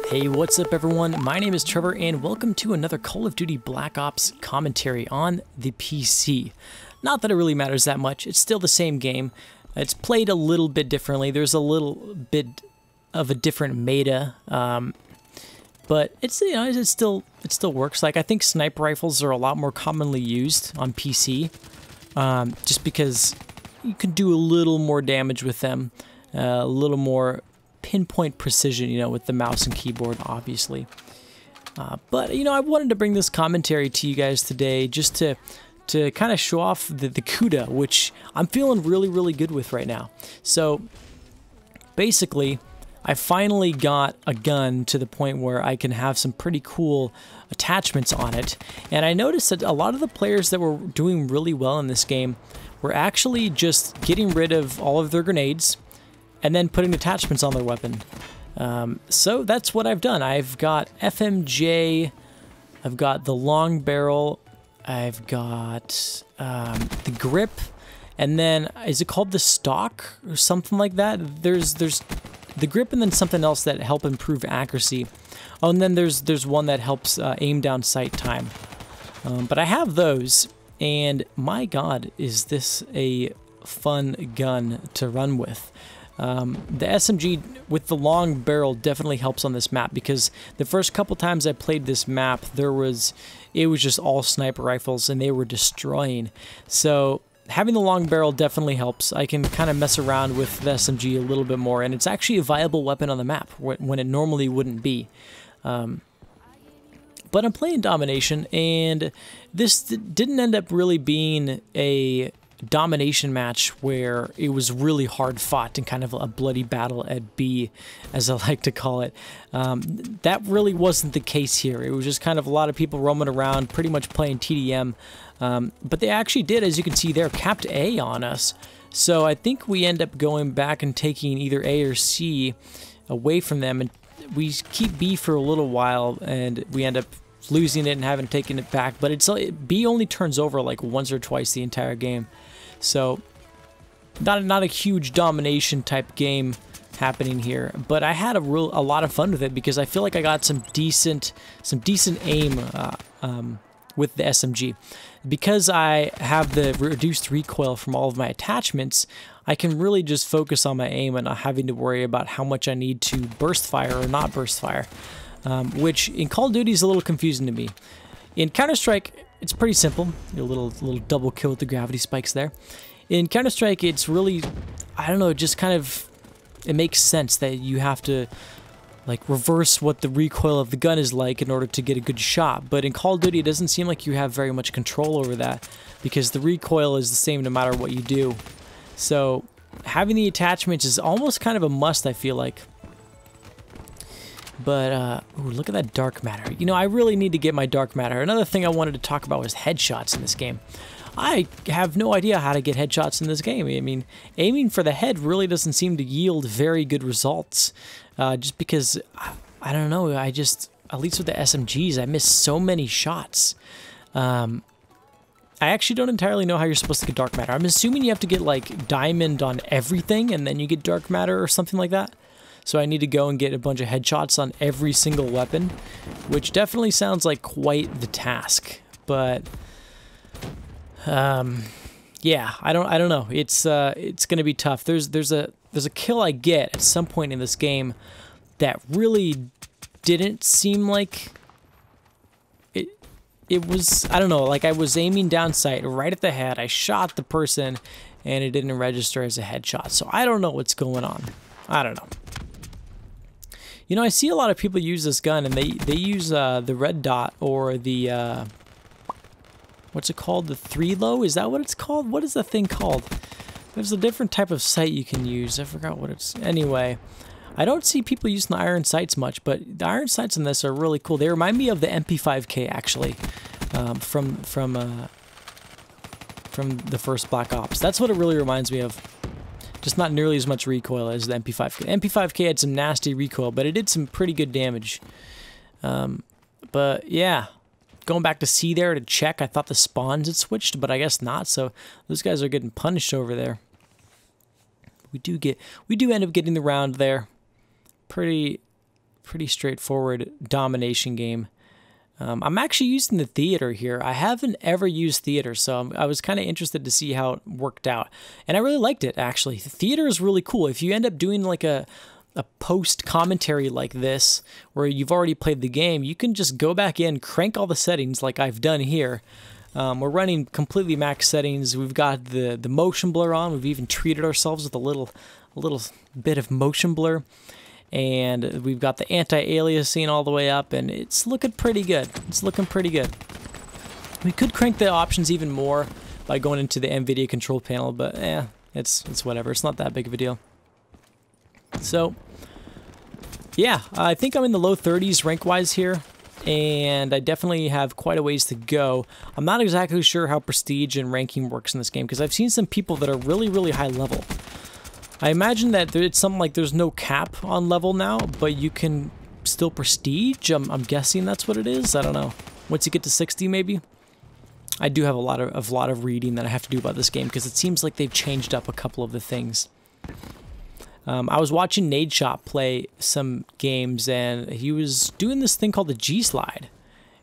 Hey, what's up everyone? My name is Trevor and welcome to another Call of Duty Black Ops commentary on the PC. Not that it really matters that much, it's still the same game. It's played a little bit differently, there's a little bit of a different meta, but it's, you know, it still works. Like, I think sniper rifles are a lot more commonly used on PC, just because you can do a little more damage with them, a little more pinpoint precision, you know, with the mouse and keyboard, obviously. But, you know, I wanted to bring this commentary to you guys today just to kind of show off the KUDAAA, which I'm feeling really good with right now. So, basically, I finally got a gun to the point where I can have some pretty cool attachments on it. And I noticed that a lot of the players that were doing really well in this game were actually just getting rid of all of their grenades and then putting attachments on their weapon. So that's what I've done. I've got FMJ, I've got the long barrel, I've got the grip, and then, is it called the stock or something like that? There's the grip and then something else that help improve accuracy. Oh, and then there's one that helps aim down sight time. But I have those, and my god, is this a fun gun to run with. The SMG with the long barrel definitely helps on this map, because the first couple times I played this map, it was just all sniper rifles and they were destroying. So having the long barrel definitely helps. I can kind of mess around with the SMG a little bit more, and it's actually a viable weapon on the map when it normally wouldn't be. But I'm playing Domination, and this didn't end up really being a domination match where it was really hard fought and kind of a bloody battle at B, as I like to call it. That really wasn't the case here. It was just kind of a lot of people roaming around, pretty much playing TDM. But they actually did, as you can see there, capped A on us. So I think we end up going back and taking either A or C away from them, and we keep B for a little while, and we end up losing it and haven't taken it back. But B only turns over like once or twice the entire game. So, not a huge domination type game happening here, but I had a lot of fun with it, because I feel like I got some decent aim with the SMG. Because I have the reduced recoil from all of my attachments, I can really just focus on my aim and not having to worry about how much I need to burst fire or not burst fire, which in Call of Duty is a little confusing to me. In Counter-Strike, it's pretty simple. A little double kill with the gravity spikes there. In Counter-Strike, it's really, I don't know, just kind of, it makes sense that you have to like reverse what the recoil of the gun is like in order to get a good shot. But in Call of Duty, it doesn't seem like you have very much control over that, because the recoil is the same no matter what you do. So having the attachments is almost kind of a must, I feel like. But, ooh, look at that dark matter. You know, I really need to get my dark matter. Another thing I wanted to talk about was headshots in this game. I have no idea how to get headshots in this game. I mean, aiming for the head really doesn't seem to yield very good results. Just because, I don't know, at least with the SMGs, I miss so many shots. I actually don't entirely know how you're supposed to get dark matter. I'm assuming you have to get, like, diamond on everything, and then you get dark matter or something like that. So I need to go and get a bunch of headshots on every single weapon, which definitely sounds like quite the task. But yeah, I don't know. It's gonna be tough. There's a kill I get at some point in this game that really didn't seem like it was, I don't know, like I was aiming down sight right at the head. I shot the person and it didn't register as a headshot. So I don't know what's going on. I don't know. You know, I see a lot of people use this gun, and they use the red dot or the, what's it called? The 3-low? Is that what it's called? What is the thing called? There's a different type of sight you can use. I forgot what it's... Anyway, I don't see people using the iron sights much, but the iron sights in this are really cool. They remind me of the MP5K, actually, from the first Black Ops. That's what it really reminds me of. Just not nearly as much recoil as the MP5K. MP5K had some nasty recoil, but it did some pretty good damage. But yeah, going back to C there to check, I thought the spawns had switched, but I guess not, so those guys are getting punished over there. We do end up getting the round there. Pretty pretty straightforward domination game. I'm actually using the theater here. I haven't ever used theater, so I was kind of interested to see how it worked out. And I really liked it, actually. The theater is really cool. If you end up doing like a post commentary like this, where you've already played the game, you can just go back in, crank all the settings like I've done here. We're running completely max settings. We've got the motion blur on. We've even treated ourselves with a little bit of motion blur. And we've got the anti-aliasing all the way up, and it's looking pretty good. It's looking pretty good. We could crank the options even more by going into the NVIDIA control panel, but it's whatever. It's not that big of a deal. So, yeah, I think I'm in the low 30s rank-wise here, and I definitely have quite a ways to go. I'm not exactly sure how prestige and ranking works in this game, because I've seen some people that are really, really high level. I imagine that it's something like there's no cap on level now, but you can still prestige. I'm guessing that's what it is. I don't know. Once you get to 60, maybe. I do have a lot of reading that I have to do about this game because it seems like they've changed up a couple of the things. I was watching Nadeshot play some games, and he was doing this thing called the G slide.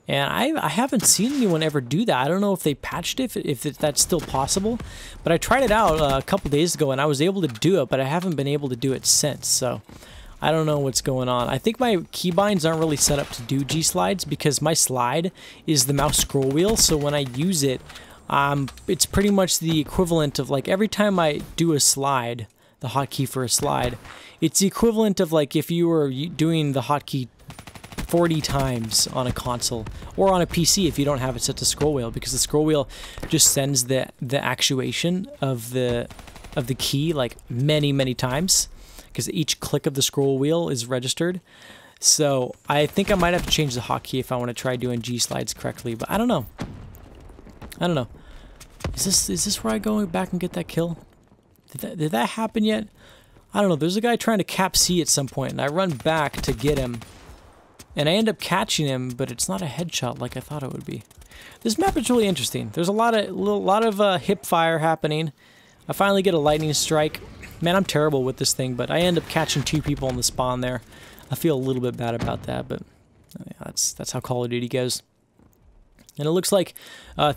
And I haven't seen anyone ever do that. I don't know if they patched it, if that's still possible. But I tried it out a couple days ago, and I was able to do it, but I haven't been able to do it since. So I don't know what's going on. I think my keybinds aren't really set up to do G-slides because my slide is the mouse scroll wheel. So when I use it, it's pretty much the equivalent of, like, every time I do a slide, the hotkey for a slide, it's the equivalent of, like, if you were doing the hotkey 40 times on a console or on a PC if you don't have it set to scroll wheel, because the scroll wheel just sends the actuation of the key like many times, because each click of the scroll wheel is registered. So I think I might have to change the hotkey if I want to try doing G slides correctly, but I don't know. Is this where I go back and get that kill? Did that happen yet? I don't know. There's a guy trying to cap C at some point, and I run back to get him. And I end up catching him, but it's not a headshot like I thought it would be. This map is really interesting. There's a lot of hip fire happening. I finally get a lightning strike. Man, I'm terrible with this thing, but I end up catching 2 people in the spawn there. I feel a little bit bad about that, but that's how Call of Duty goes. And it looks like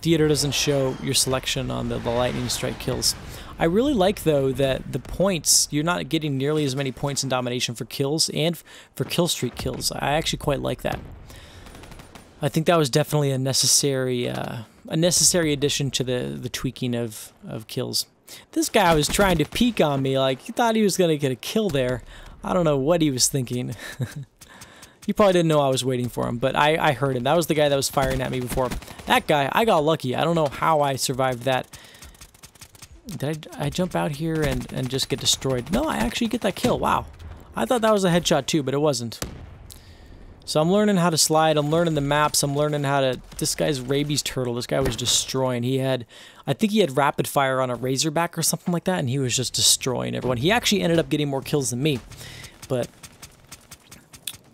theater doesn't show your selection on the lightning strike kills. I really like, though, that the points, you're not getting nearly as many points in domination for kills and for kill streak kills. I actually quite like that. I think that was definitely a necessary addition to the tweaking of kills. This guy was trying to peek on me, like he thought he was going to get a kill there. I don't know what he was thinking. He probably didn't know I was waiting for him, but I heard him. That was the guy that was firing at me before. That guy, I got lucky. I don't know how I survived that. Did I jump out here and just get destroyed? No, I actually get that kill. Wow. I thought that was a headshot too, but it wasn't. So I'm learning how to slide. I'm learning the maps. I'm learning how to... This guy's rabies turtle. This guy was destroying. I think he had rapid fire on a Razorback or something like that, and he was just destroying everyone. He actually ended up getting more kills than me. But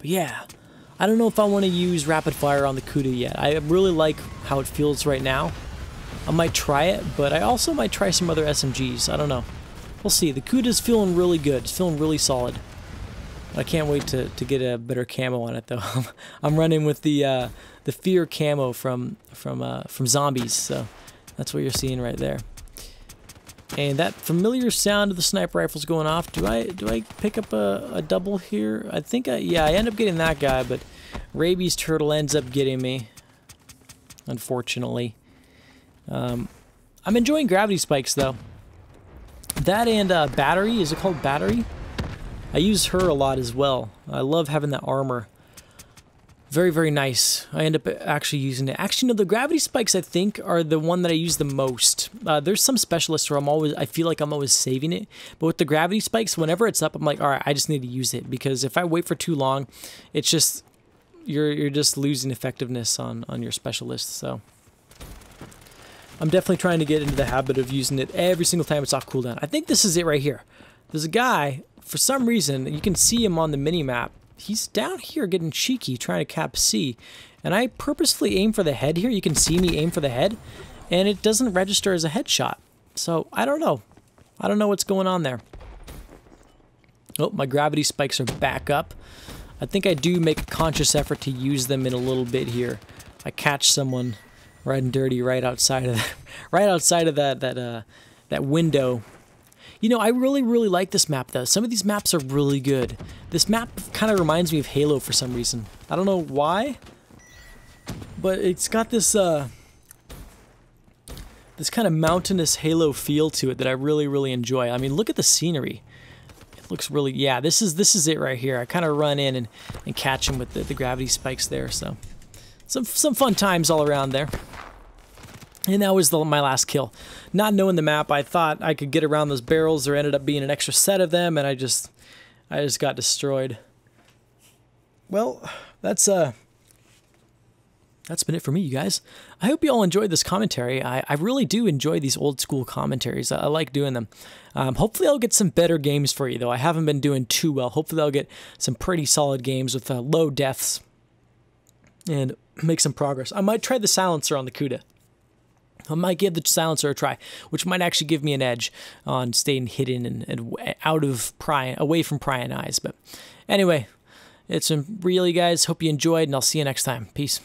yeah. I don't know if I want to use rapid fire on the KUDAAA yet. I really like how it feels right now. I might try it, but I also might try some other SMGs. I don't know. We'll see. The KUDAAA's feeling really good. It's feeling really solid. I can't wait to get a better camo on it, though. I'm running with the fear camo from Zombies, so that's what you're seeing right there. And that familiar sound of the sniper rifles going off. Do I pick up a double here? I think yeah, I end up getting that guy, but Rabies Turtle ends up getting me, unfortunately. I'm enjoying gravity spikes, though. That and battery. Is it called battery? I use her a lot as well. I love having that armor. Very, very nice. I end up actually using it. Actually, no, the gravity spikes, I think, are the one that I use the most. There's some specialists where I feel like I'm always saving it. But with the gravity spikes, whenever it's up, I'm like, all right, I just need to use it. Because if I wait for too long, it's just, you're just losing effectiveness on your specialist. So I'm definitely trying to get into the habit of using it every single time it's off cooldown. I think this is it right here. There's a guy, for some reason, you can see him on the mini-map. He's down here getting cheeky, trying to cap C. And I purposefully aim for the head here. You can see me aim for the head, and it doesn't register as a headshot. So, I don't know. I don't know what's going on there. Oh, my gravity spikes are back up. I think I do make a conscious effort to use them in a little bit here. I catch someone right and dirty right outside of that, right outside of that window. You know, I really like this map though. Some of these maps are really good. This map kind of reminds me of Halo for some reason. I don't know why, but it's got this this kind of mountainous Halo feel to it that I really enjoy. I mean, look at the scenery. It looks really, yeah, this is it right here. I kind of run in and catch him with the gravity spikes there. So some fun times all around there. And that was my last kill. Not knowing the map, I thought I could get around those barrels. There ended up being an extra set of them, and I just got destroyed. Well, that's been it for me, you guys. I hope you all enjoyed this commentary. I really do enjoy these old school commentaries. I like doing them. Hopefully I'll get some better games for you, though. I haven't been doing too well. Hopefully I'll get some pretty solid games with low deaths and make some progress. I might try the silencer on the KUDAAA. I might give the silencer a try, which might actually give me an edge on staying hidden and out of away from prying eyes. But anyway, it's been real, you guys. Hope you enjoyed, and I'll see you next time. Peace.